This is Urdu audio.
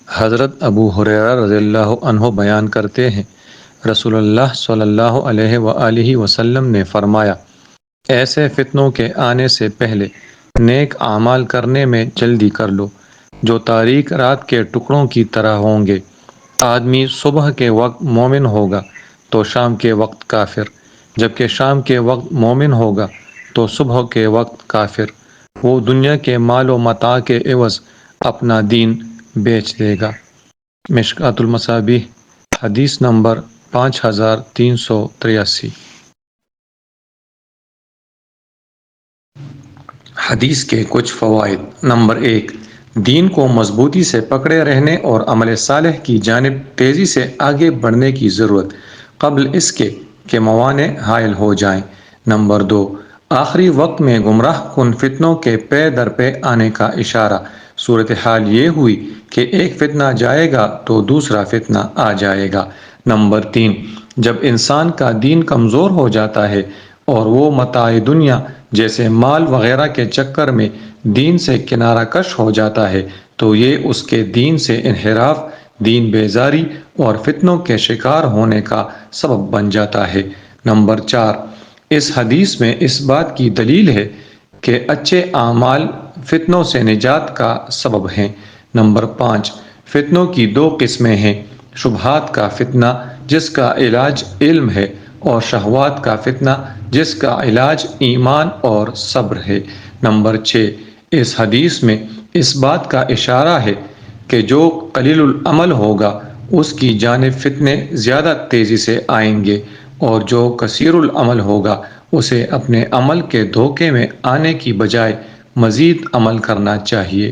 حضرت ابو ہریرہ رضی اللہ عنہ بیان کرتے ہیں، رسول اللہ صلی اللہ علیہ وآلہ وسلم نے فرمایا، ایسے فتنوں کے آنے سے پہلے نیک اعمال کرنے میں جلدی کر لو جو تاریک رات کے ٹکڑوں کی طرح ہوں گے۔ آدمی صبح کے وقت مومن ہوگا تو شام کے وقت کافر، جبکہ شام کے وقت مومن ہوگا تو صبح کے وقت کافر۔ وہ دنیا کے مال و متاع کے عوض اپنا دین بیچ دے گا۔ مشکوٰۃ المصابیح، حدیث نمبر 5383۔ حدیث کے کچھ فوائد۔ نمبر 1، دین کو مضبوطی سے پکڑے رہنے اور عمل صالح کی جانب تیزی سے آگے بڑھنے کی ضرورت قبل اس کے کہ موانع حائل ہو جائیں۔ نمبر 2، آخری وقت میں گمراہ کن فتنوں کے پے در پے آنے کا اشارہ۔ صورتحال یہ ہوئی کہ ایک فتنہ جائے گا تو دوسرا فتنہ آ جائے گا۔ نمبر 3، جب انسان کا دین کمزور ہو جاتا ہے اور وہ متاع دنیا جیسے مال وغیرہ کے چکر میں دین سے کنارہ کش ہو جاتا ہے تو یہ اس کے دین سے انحراف، دین بیزاری اور فتنوں کے شکار ہونے کا سبب بن جاتا ہے۔ نمبر 4، اس حدیث میں اس بات کی دلیل ہے کہ اچھے اعمال فتنوں سے نجات کا سبب ہیں۔ نمبر 5، فتنوں کی 2 قسمیں ہیں، شبہات کا فتنہ جس کا علاج علم ہے، اور شہوات کا فتنہ جس کا علاج ایمان اور صبر ہے۔ نمبر 6، اس حدیث میں اس بات کا اشارہ ہے کہ جو قلیل العمل ہوگا اس کی جانب فتنے زیادہ تیزی سے آئیں گے، اور جو کثیر العمل ہوگا اسے اپنے عمل کے دھوکے میں آنے کی بجائے مزید عمل کرنا چاہیے۔